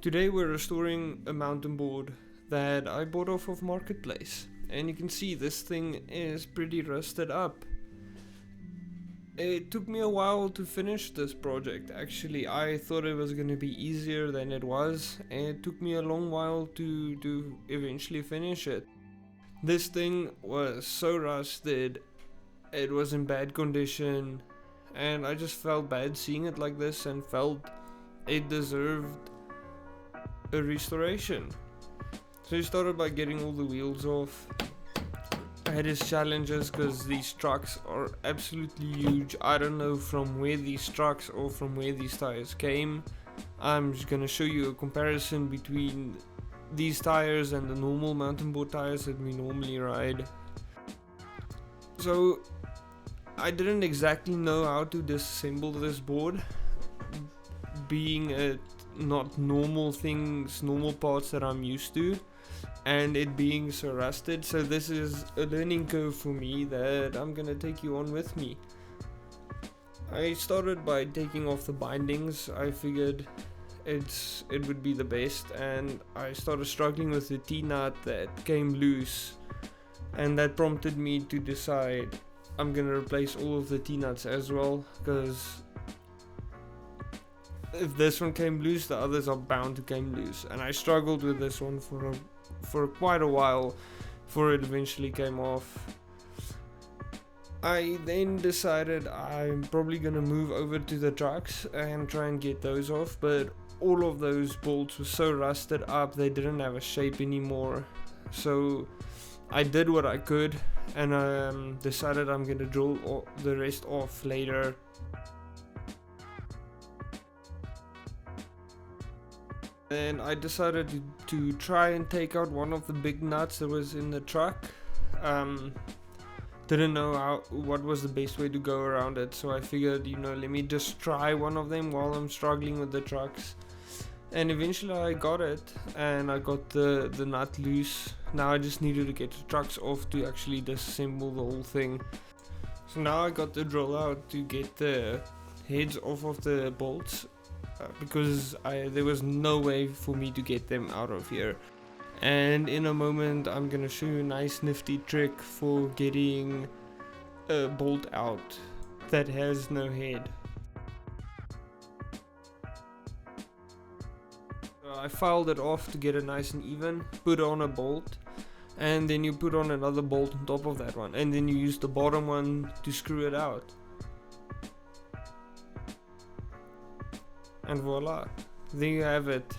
Today we're restoring a mountain board that I bought off of Marketplace, and you can see this thing is pretty rusted up. It took me a while to finish this project. Actually, I thought it was going to be easier than it was, and it took me a long while to eventually finish it. This thing was so rusted, it was in bad condition, and I just felt bad seeing it like this and felt it deserved a restoration. So he started by getting all the wheels off. I had his challenges because these trucks are absolutely huge. I don't know from where these trucks or from where these tires came. I'm just gonna show you a comparison between these tires and the normal mountain board tires that we normally ride. So I didn't exactly know how to disassemble this board, being a not normal things, normal parts that I'm used to, and it being so rusted. So this is a learning curve for me that I'm gonna take you on with me. I started by taking off the bindings. I figured it would be the best, and I started struggling with the T-nut that came loose, and that prompted me to decide I'm gonna replace all of the T-nuts as well, because if this one came loose, the others are bound to come loose. And I struggled with this one for quite a while before it eventually came off. I then decided I'm probably gonna move over to the trucks and try and get those off, but all of those bolts were so rusted up they didn't have a shape anymore. So I did what I could, and decided I'm gonna drill the rest off later. And I decided to try and take out one of the big nuts that was in the truck. Didn't know what was the best way to go around it, so I figured, let me just try one of them while I'm struggling with the trucks. And eventually I got it, and I got the nut loose. Now I just needed to get the trucks off to actually disassemble the whole thing. So now I got the drill out to get the heads off of the bolts, because there was no way for me to get them out of here. And in a moment I'm gonna show you a nice nifty trick for getting a bolt out that has no head. So I filed it off to get it nice and even, put on a bolt, and then you put on another bolt on top of that one, and then you use the bottom one to screw it out. And voila, there you have it.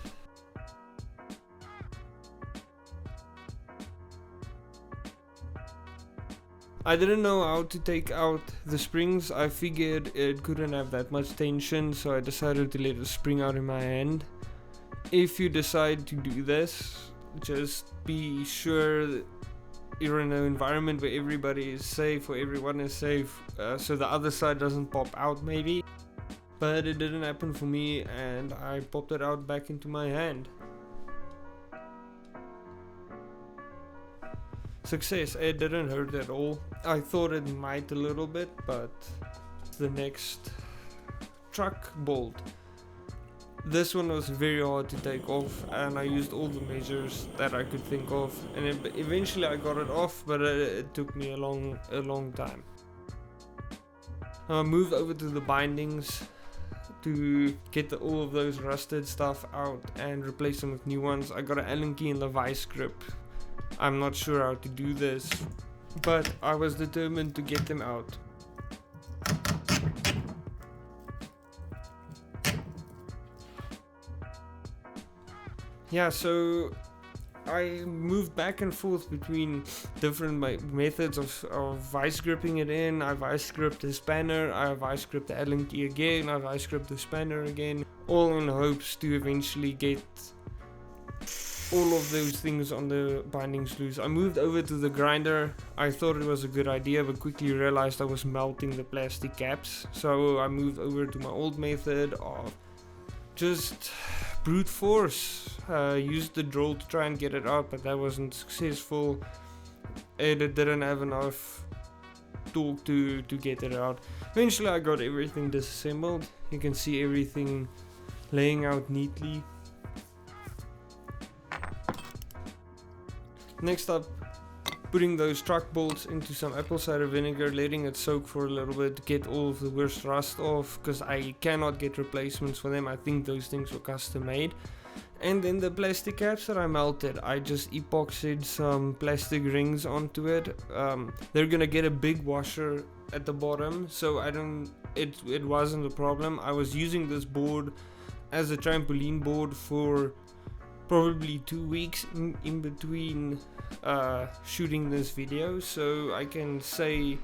I didn't know how to take out the springs. I figured it couldn't have that much tension, so I decided to let a spring out in my hand. If you decide to do this, just be sure that you're in an environment where everybody is safe, or everyone is safe, so the other side doesn't pop out maybe. But it didn't happen for me, and I popped it out back into my hand. Success. It didn't hurt at all. I thought it might a little bit, but the next truck bolt. This one was very hard to take off, and I used all the measures that I could think of, and eventually I got it off, but it took me a long time. I moved over to the bindings to get all of those rusted stuff out and replace them with new ones. I got an Allen key and the vice grip. I'm not sure how to do this, but I was determined to get them out. Yeah, so I moved back and forth between different methods of vice gripping it in. I vice gripped the spanner, I vice gripped the Allen key again, I vice gripped the spanner again, all in hopes to eventually get all of those things on the bindings loose. I moved over to the grinder. I thought it was a good idea, but quickly realized I was melting the plastic caps, so I moved over to my old method of just brute force. Used the drill to try and get it out, but that wasn't successful. It didn't have enough torque to get it out. Eventually I got everything disassembled. You can see everything laying out neatly. Next up, putting those truck bolts into some apple cider vinegar, letting it soak for a little bit to get all of the worst rust off, because I cannot get replacements for them. I think those things were custom made. And then the plastic caps that I melted, I just epoxied some plastic rings onto it. They're gonna get a big washer at the bottom, so it wasn't a problem. I was using this board as a trampoline board for probably 2 weeks in between shooting this video, so I can say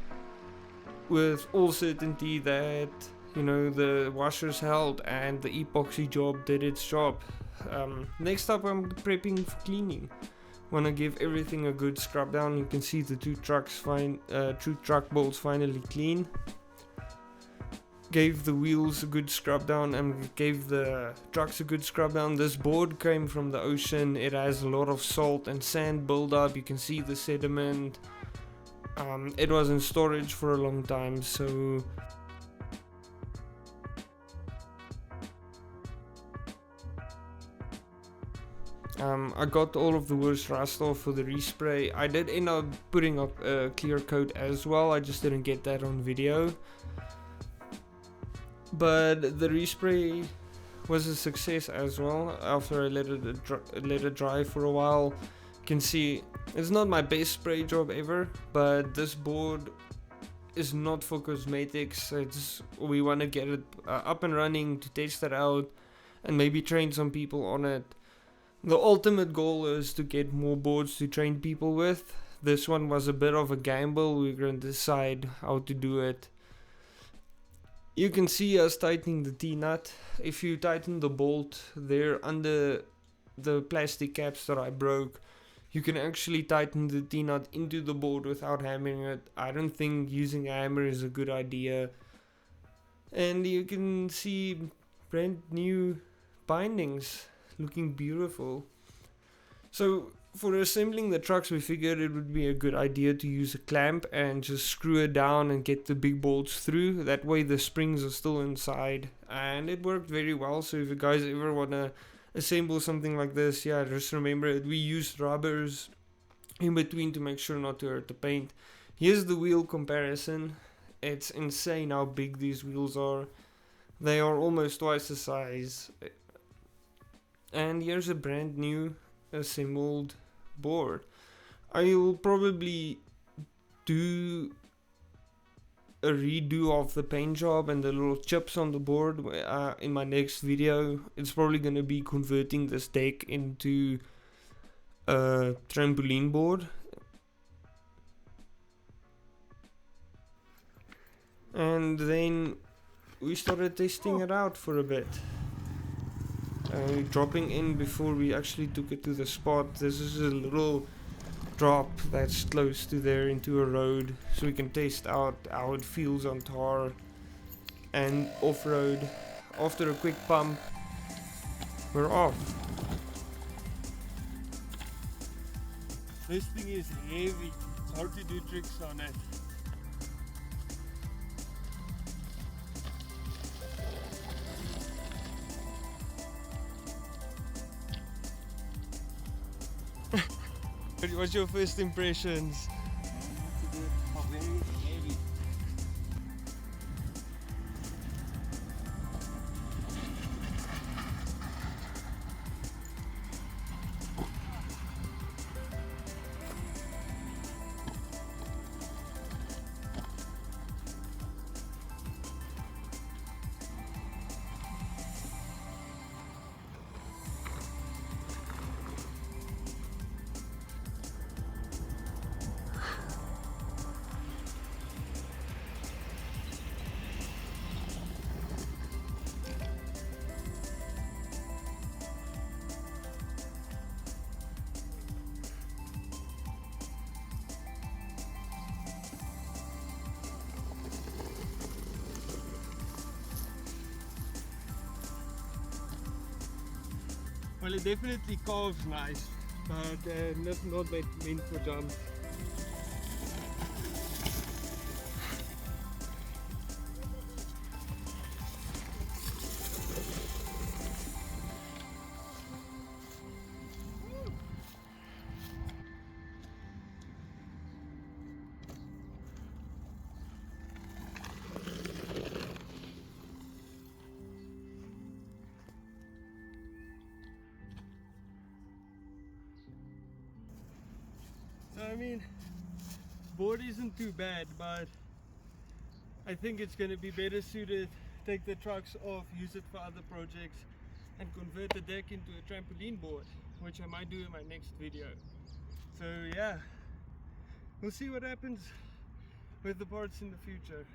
with all certainty that, you know, the washers held and the epoxy job did its job. Next up, I'm prepping for cleaning. Want to give everything a good scrub down. You can see the two truck bolts finally clean. Gave the wheels a good scrub down and gave the trucks a good scrub down. This board came from the ocean. It has a lot of salt and sand buildup. You can see the sediment. It was in storage for a long time, so I got all of the worst rust off for the respray. I did end up putting up a clear coat as well, I just didn't get that on video. But the respray was a success as well. After I let it dry for a while, you can see it's not my best spray job ever, but this board is not for cosmetics. We want to get it up and running to test it out and maybe train some people on it. The ultimate goal is to get more boards to train people with. This one was a bit of a gamble. We're going to decide how to do it. You can see us tightening the T-nut. If you tighten the bolt there under the plastic caps that I broke, you can actually tighten the T-nut into the board without hammering it. I don't think using a hammer is a good idea. And you can see brand new bindings. Looking beautiful. So for assembling the trucks, we figured it would be a good idea to use a clamp and just screw it down and get the big bolts through. That way the springs are still inside, and it worked very well. So if you guys ever want to assemble something like this, yeah, just remember we used rubbers in between to make sure not to hurt the paint. Here's the wheel comparison. It's insane how big these wheels are. They are almost twice the size. And here's a brand new assembled board. I will probably do a redo of the paint job and the little chips on the board in my next video. It's probably going to be converting this deck into a trampoline board. And then we started testing it out for a bit. Dropping in before we actually took it to the spot. This is a little drop that's close to there into a road, so we can test out how it feels on tar and off-road. After a quick pump, we're off. This thing is heavy. It's hard to do tricks on it. What's your first impressions? Very heavy. Well, it definitely carves nice, but not meant for jumps. I mean, board isn't too bad, but I think it's going to be better suited. Take the trucks off, use it for other projects, and convert the deck into a trampoline board, which I might do in my next video. So yeah, we'll see what happens with the parts in the future.